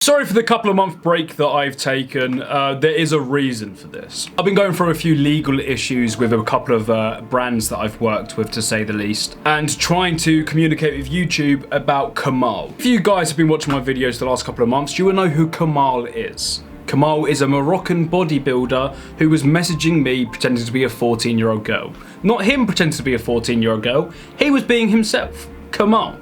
Sorry for the couple of month break that I've taken. There is a reason for this. I've been going through a few legal issues with a couple of brands that I've worked with, to say the least, and trying to communicate with YouTube about Kamal. If you guys have been watching my videos the last couple of months, you will know who Kamal is. Kamal is a Moroccan bodybuilder who was messaging me pretending to be a 14-year-old girl. Not him pretending to be a 14-year-old girl, he was being himself, Kamal.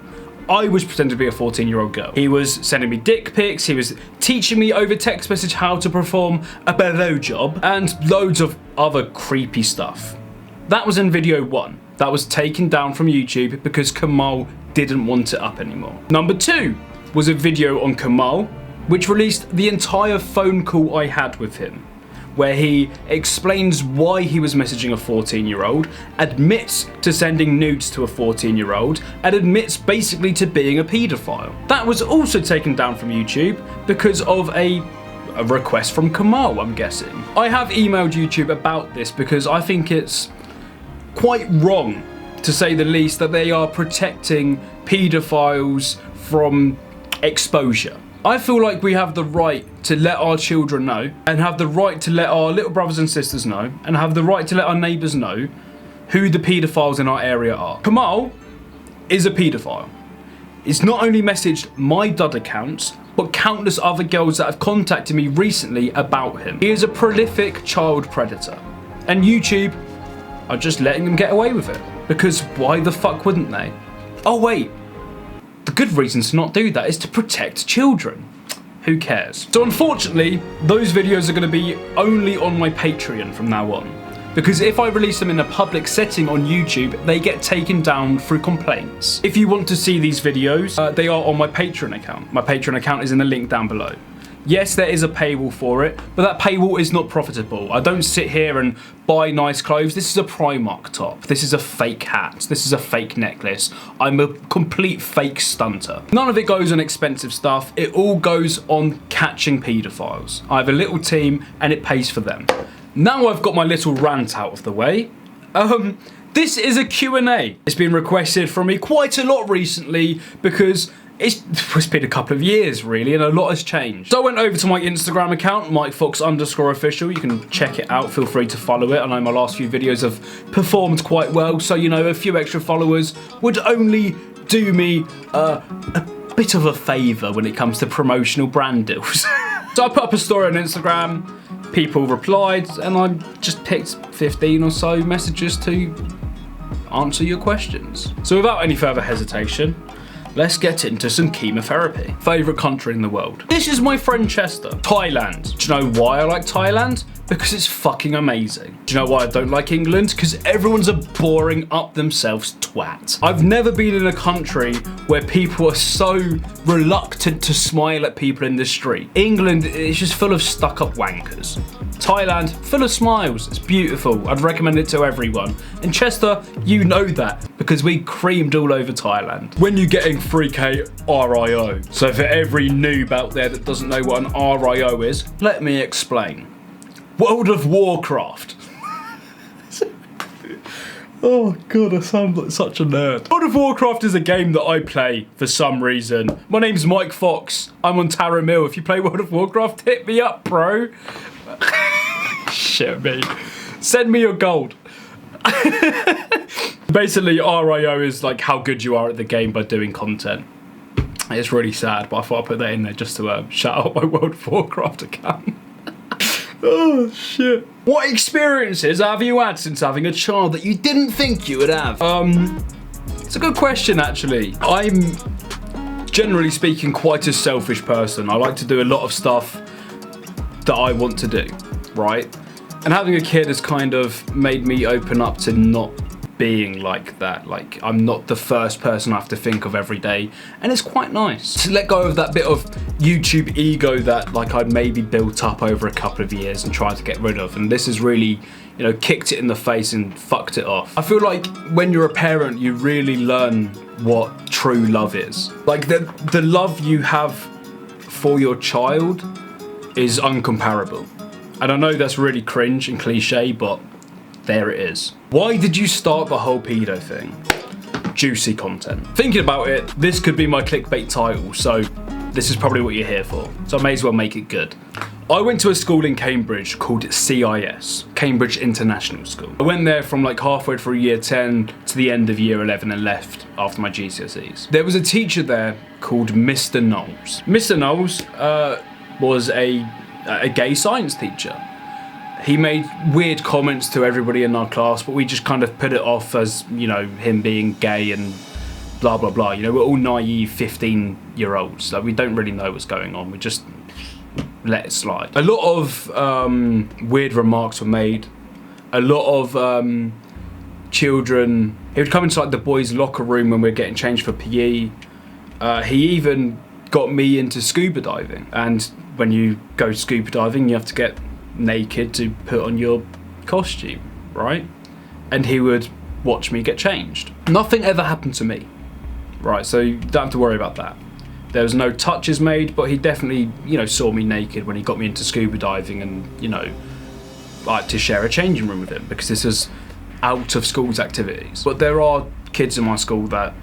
I was pretending to be a 14-year-old girl. He was sending me dick pics, he was teaching me over text message how to perform a blowjob, and loads of other creepy stuff. That was in video 1. That was taken down from YouTube because Kamal didn't want it up anymore. Number 2 was a video on Kamal, which released the entire phone call I had with him, where he explains why he was messaging a 14-year-old, admits to sending nudes to a 14-year-old, and admits basically to being a paedophile. That was also taken down from YouTube because of a request from Kamal, I'm guessing. I have emailed YouTube about this because I think it's quite wrong, to say the least, that they are protecting paedophiles from exposure. I feel like we have the right to let our children know, and have the right to let our little brothers and sisters know, and have the right to let our neighbours know who the paedophiles in our area are. Kamal is a paedophile. He's not only messaged my dud accounts, but countless other girls that have contacted me recently about him. He is a prolific child predator, and YouTube are just letting him get away with it. Because why the fuck wouldn't they? Oh wait. The good reason to not do that is to protect children. Who cares? So unfortunately, those videos are going to be only on my Patreon from now on. Because if I release them in a public setting on YouTube, they get taken down through complaints. If you want to see these videos, they are on my Patreon account. My Patreon account is in the link down below. Yes, there is a paywall for it, but that paywall is not profitable. I don't sit here and buy nice clothes. This is a Primark top. This is a fake hat. This is a fake necklace. I'm a complete fake stunter. None of it goes on expensive stuff. It all goes on catching paedophiles. I have a little team and it pays for them. Now I've got my little rant out of the way. This is a Q&A. It's been requested from me quite a lot recently because it's been a couple of years really, and a lot has changed. So I went over to my Instagram account, MikeFox_official. You can check it out, feel free to follow it. I know my last few videos have performed quite well, so you know, a few extra followers would only do me a bit of a favour when it comes to promotional brand deals. So I put up a story on Instagram, people replied, and I just picked 15 or so messages to answer your questions. So without any further hesitation, let's get into some chemotherapy. Favourite country in the world. This is my friend Chester. Thailand. Do you know why I like Thailand? Because it's fucking amazing. Do you know why I don't like England? Because everyone's a boring up themselves twat. I've never been in a country where people are so reluctant to smile at people in the street. England is just full of stuck-up wankers. Thailand, full of smiles. It's beautiful. I'd recommend it to everyone. And Chester, you know that because we creamed all over Thailand. When you're getting 3K RIO. So for every noob out there that doesn't know what an RIO is, let me explain. World of Warcraft. Oh god, I sound like such a nerd. World of Warcraft is a game that I play for some reason. My name's Mike Fox. I'm on Tara Mill. If you play World of Warcraft, hit me up, bro. Shit me. Send me your gold. Basically, RIO is like how good you are at the game by doing content. It's really sad, but I thought I'd put that in there just to shout out my World of Warcraft account. Oh shit. What experiences have you had since having a child that you didn't think you would have? It's a good question actually. I'm generally speaking quite a selfish person. I like to do a lot of stuff that I want to do, right? And having a kid has kind of made me open up to not being like that. Like, I'm not the first person I have to think of every day, and it's quite nice to let go of that bit of YouTube ego that like I'd maybe built up over a couple of years and tried to get rid of, and this has really, you know, kicked it in the face and fucked it off. I feel like when you're a parent, you really learn what true love is. Like the love you have for your child is uncomparable. And I know that's really cringe and cliche, but there it is. Why did you start the whole pedo thing? Juicy content. Thinking about it, this could be my clickbait title, so this is probably what you're here for, so I may as well make it good. I went to a school in Cambridge called CIS, Cambridge International School. I went there from like halfway through year 10 to the end of year 11 and left after my GCSEs. There was a teacher there called Mr. Knowles. Mr. Knowles was a gay science teacher. He made weird comments to everybody in our class, but we just kind of put it off as, you know, him being gay and blah, blah, blah. You know, we're all naive 15-year-olds, so we don't really know what's going on. We just let it slide. A lot of weird remarks were made. A lot of children, he would come into like the boys' locker room when we were getting changed for PE. He even got me into scuba diving. And when you go scuba diving, you have to get naked to put on your costume, right? And he would watch me get changed. Nothing ever happened to me, right? So you don't have to worry about that. There was no touches made, but he definitely, you know, saw me naked when he got me into scuba diving and, you know, like to share a changing room with him because this is out of school's activities. But there are kids in my school that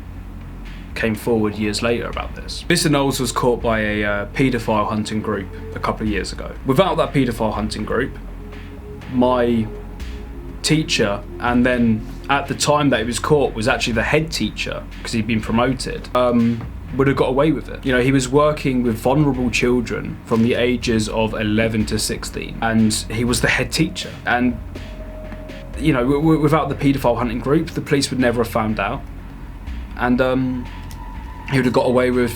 came forward years later about this. Mr. Knowles was caught by a paedophile hunting group a couple of years ago. Without that paedophile hunting group, my teacher, and then at the time that he was caught was actually the head teacher because he'd been promoted, would have got away with it. You know, he was working with vulnerable children from the ages of 11 to 16 and he was the head teacher. And, you know, without the paedophile hunting group, the police would never have found out. And he would have got away with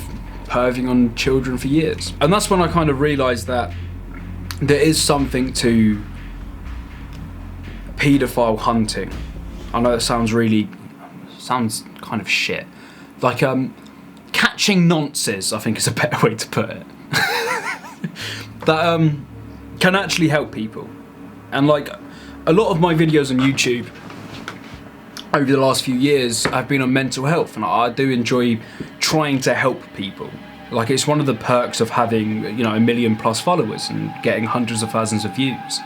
perving on children for years. And that's when I kind of realised that there is something to paedophile hunting. I know that sounds kind of shit. Like, catching nonces, I think is a better way to put it. That can actually help people. And like, a lot of my videos on YouTube over the last few years have been on mental health, and I do enjoy trying to help people. Like, it's one of the perks of having, you know, 1 million plus followers and getting hundreds of thousands of views.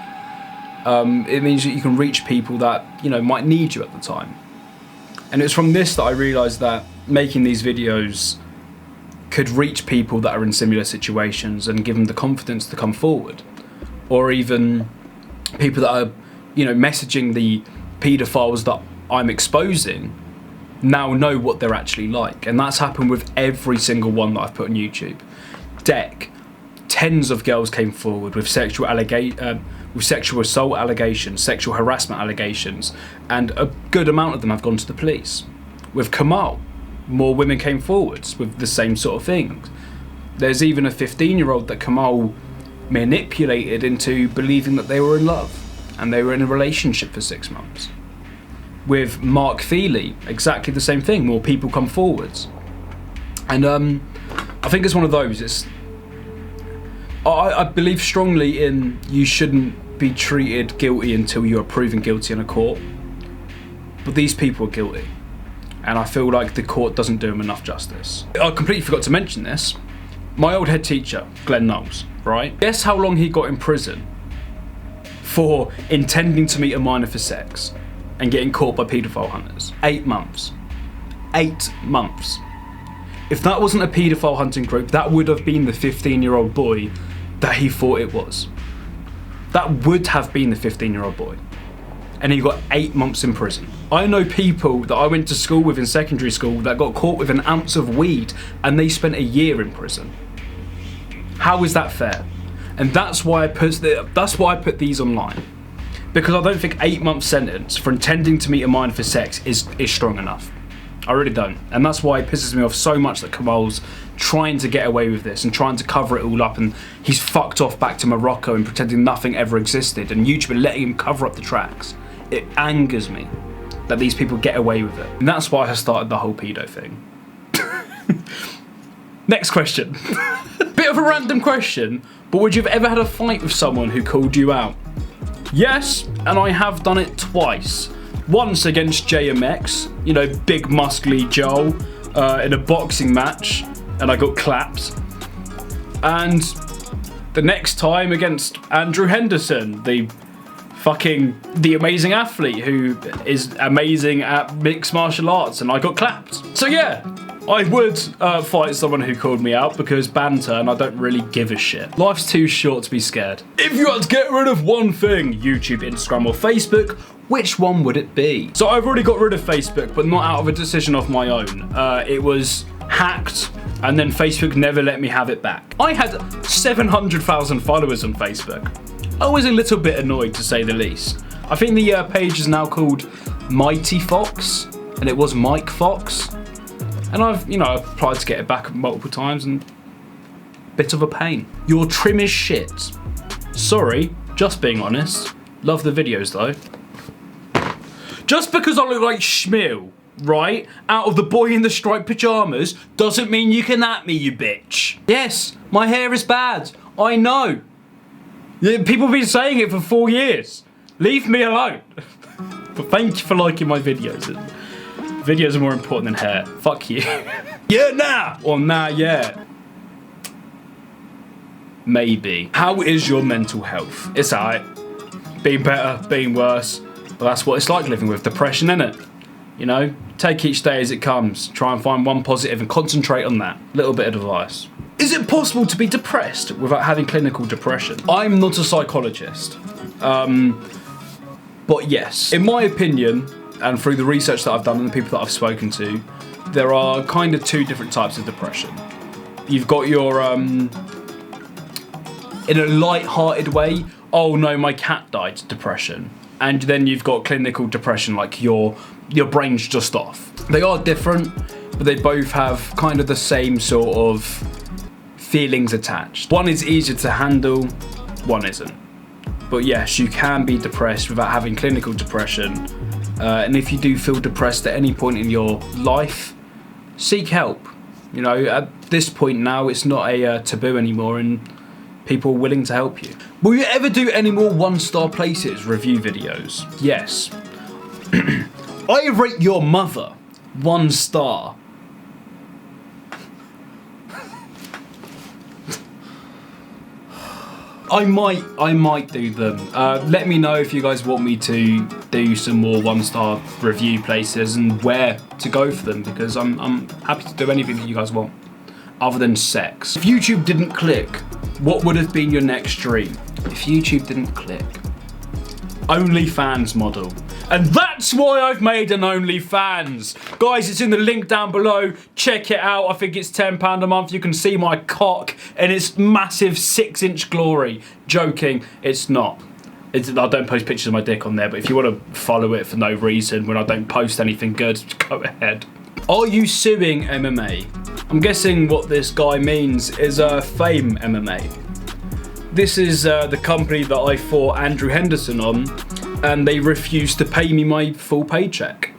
It means that you can reach people that, you know, might need you at the time. And it's from this that I realised that making these videos could reach people that are in similar situations and give them the confidence to come forward. Or even people that are, you know, messaging the paedophiles that I'm exposing now know what they're actually like. And that's happened with every single one that I've put on YouTube. Deck, tens of girls came forward with sexual assault allegations, sexual harassment allegations, and a good amount of them have gone to the police. With Kamal, more women came forwards with the same sort of things. There's even a 15-year-old that Kamal manipulated into believing that they were in love and they were in a relationship for 6 months. With Mark Feely, exactly the same thing. More people come forwards. And I think it's one of those. I believe strongly in you shouldn't be treated guilty until you are proven guilty in a court. But these people are guilty. And I feel like the court doesn't do them enough justice. I completely forgot to mention this. My old head teacher, Glenn Knowles, right? Guess how long he got in prison for intending to meet a minor for sex and getting caught by paedophile hunters? 8 months. 8 months. If that wasn't a paedophile hunting group, that would have been the 15-year-old boy that he thought it was. That would have been the 15-year-old boy. And he got 8 months in prison. I know people that I went to school with in secondary school that got caught with an ounce of weed and they spent a year in prison. How is that fair? And that's why I put these online. Because I don't think 8 month sentence for intending to meet a minor for sex is strong enough. I really don't. And that's why it pisses me off so much that Kamal's trying to get away with this and trying to cover it all up, and he's fucked off back to Morocco and pretending nothing ever existed, and YouTube are letting him cover up the tracks. It angers me that these people get away with it. And that's why I started the whole pedo thing. Next question. Bit of a random question, but would you have ever had a fight with someone who called you out? Yes, and I have done it twice. Once against JMX, you know, big muscly Joel, in a boxing match, and I got clapped. And the next time against Andrew Henderson, the amazing athlete who is amazing at mixed martial arts, and I got clapped. So yeah, I would fight someone who called me out because banter and I don't really give a shit. Life's too short to be scared. If you had to get rid of one thing, YouTube, Instagram or Facebook, which one would it be? So I've already got rid of Facebook, but not out of a decision of my own. It was hacked and then Facebook never let me have it back. I had 700,000 followers on Facebook. I was a little bit annoyed to say the least. I think the page is now called Mighty Fox and it was Mike Fox. And I've applied to get it back multiple times and bit of a pain. Your trim is shit. Sorry, just being honest. Love the videos though. Just because I look like Schmiel, right, out of the boy in the striped pajamas, doesn't mean you can at me, you bitch. Yes, my hair is bad. I know. People have been saying it for 4 years. Leave me alone. But thank you for liking my videos. Videos are more important than hair. Fuck you. Yeah, nah. Or nah, yeah. Maybe. How is your mental health? It's alright. Being better, being worse. But that's what it's like living with depression, innit? You know, take each day as it comes. Try and find one positive and concentrate on that. Little bit of advice. Is it possible to be depressed without having clinical depression? I'm not a psychologist. But yes, in my opinion, and through the research that I've done and the people that I've spoken to, there are kind of two different types of depression. You've got your, in a light-hearted way, oh no, my cat died depression. And then you've got clinical depression, like your brain's just off. They are different, but they both have kind of the same sort of feelings attached. One is easier to handle, one isn't. But yes, you can be depressed without having clinical depression. And if you do feel depressed at any point in your life, seek help. You know, at this point now, it's not a taboo anymore and people are willing to help you. Will you ever do any more 1-star places review videos? Yes. I rate your mother 1 star. I might do them. Let me know if you guys want me to do some more 1-star review places and where to go for them, because I'm happy to do anything that you guys want, other than sex. If YouTube didn't click, what would have been your next dream? If YouTube didn't click. OnlyFansModel. And that's why I've made an OnlyFans. Guys, it's in the link down below. Check it out. I think it's £10 a month. You can see my cock in its massive 6-inch glory. Joking, it's not. I don't post pictures of my dick on there, but if you want to follow it for no reason when I don't post anything good, go ahead. Are you suing MMA? I'm guessing what this guy means is Fame MMA. This is the company that I fought Andrew Henderson on, and they refused to pay me my full paycheck.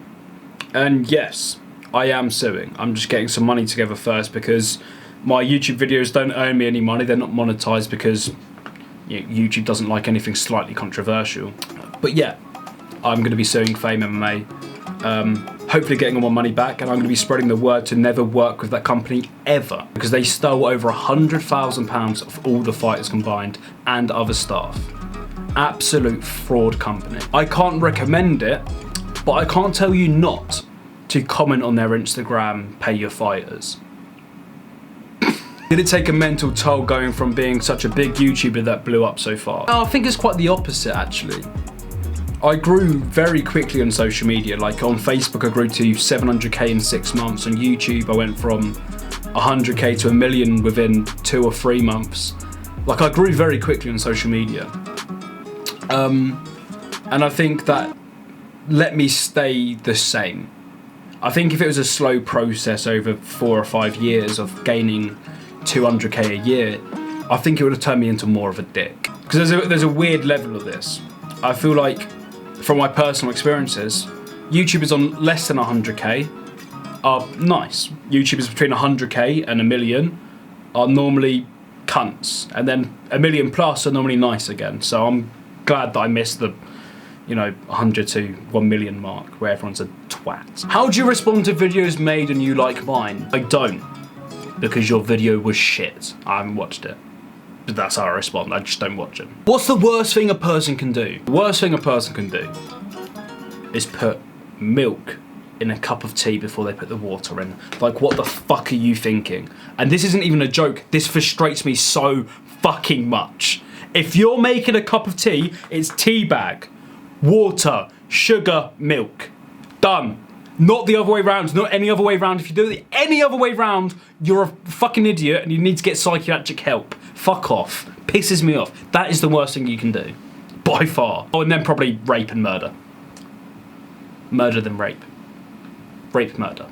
And yes, I am suing. I'm just getting some money together first because my YouTube videos don't earn me any money. They're not monetized because YouTube doesn't like anything slightly controversial. But yeah, I'm going to be suing Fame MMA. Hopefully getting all my money back, and I'm going to be spreading the word to never work with that company ever, because they stole over £100,000 of all the fighters combined and other staff. Absolute fraud company. I can't recommend it, but I can't tell you not to comment on their Instagram, pay your fighters. Did it take a mental toll going from being such a big YouTuber that blew up so far? No, I think it's quite the opposite actually. I grew very quickly on social media. Like on Facebook I grew to 700k in 6 months. On YouTube I went from 100k to 1 million within 2 or 3 months. Like I grew very quickly on social media. And I think that let me stay the same. I think if it was a slow process over 4 or 5 years of gaining 200k a year, I think it would have turned me into more of a dick. Because there's a weird level of this. I feel like, from my personal experiences, YouTubers on less than 100k are nice. YouTubers between 100k and 1 million are normally cunts. And then 1 million plus are normally nice again. So I'm glad that I missed the 100 to 1 million mark where everyone's a twat. How do you respond to videos made and you like mine? I don't, because your video was shit. I haven't watched it. But that's how I respond, I just don't watch it. What's the worst thing a person can do? The worst thing a person can do is put milk in a cup of tea before they put the water in. Like, what the fuck are you thinking? And this isn't even a joke. This frustrates me so fucking much. If you're making a cup of tea, it's tea bag, water, sugar, milk. Done. Not the other way around. Not any other way around. If you do it any other way around, you're a fucking idiot and you need to get psychiatric help. Fuck off. Pisses me off. That is the worst thing you can do. By far. Oh, and then probably rape and murder. Murder than rape. Rape, murder.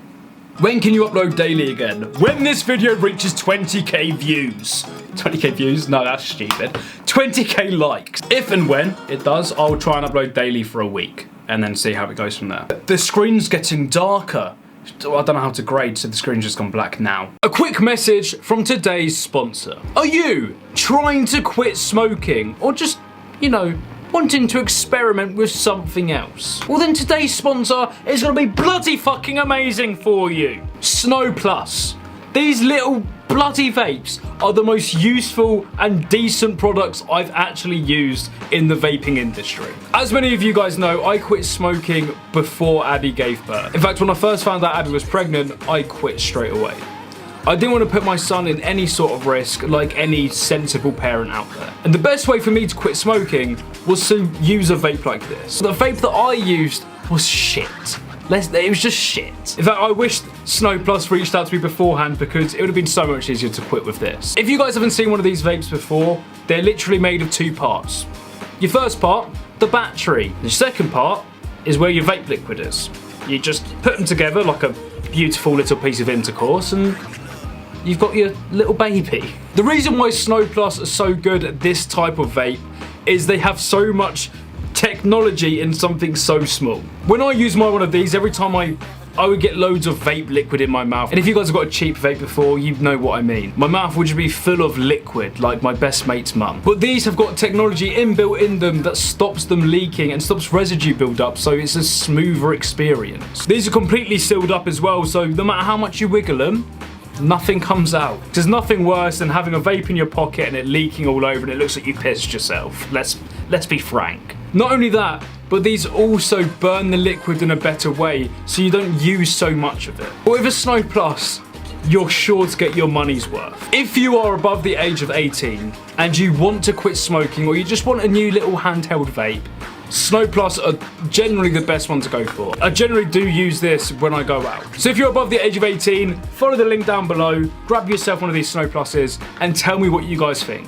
When can you upload daily again? When this video reaches 20k views. 20k views? No, that's stupid. 20k likes. If and when it does, I'll try and upload daily for a week and then see how it goes from there. The screen's getting darker. I don't know how to grade, so the screen's just gone black now. A quick message from today's sponsor. Are you trying to quit smoking or just, you know, wanting to experiment with something else? Well, then today's sponsor is going to be bloody fucking amazing for you. Snow Plus. These little bloody vapes are the most useful and decent products I've actually used in the vaping industry. As many of you guys know, I quit smoking before Abby gave birth. In fact, when I first found out Abby was pregnant, I quit straight away. I didn't want to put my son in any sort of risk like any sensible parent out there. And the best way for me to quit smoking was to use a vape like this. The vape that I used was shit. It was just shit. In fact, I wish Snow Plus reached out to me beforehand because it would have been so much easier to quit with this. If you guys haven't seen one of these vapes before, they're literally made of two parts. Your first part, the battery. The second part is where your vape liquid is. You just put them together like a beautiful little piece of intercourse and you've got your little baby. The reason why Snow Plus are so good at this type of vape is they have so much technology in something so small. When I use one of these, every time I would get loads of vape liquid in my mouth. And if you guys have got a cheap vape before, you know what I mean. My mouth would just be full of liquid, like my best mate's mum. But these have got technology inbuilt in them that stops them leaking and stops residue build-up, so it's a smoother experience. These are completely sealed up as well, so no matter how much you wiggle them, nothing comes out. There's nothing worse than having a vape in your pocket and it leaking all over and it looks like you pissed yourself. Let's be frank. Not only that, but these also burn the liquid in a better way, so you don't use so much of it. But with a Snow Plus, you're sure to get your money's worth. If you are above the age of 18 and you want to quit smoking or you just want a new little handheld vape, Snow Plus are generally the best one to go for. I generally do use this when I go out. So if you're above the age of 18, follow the link down below, grab yourself one of these Snow Pluses and tell me what you guys think.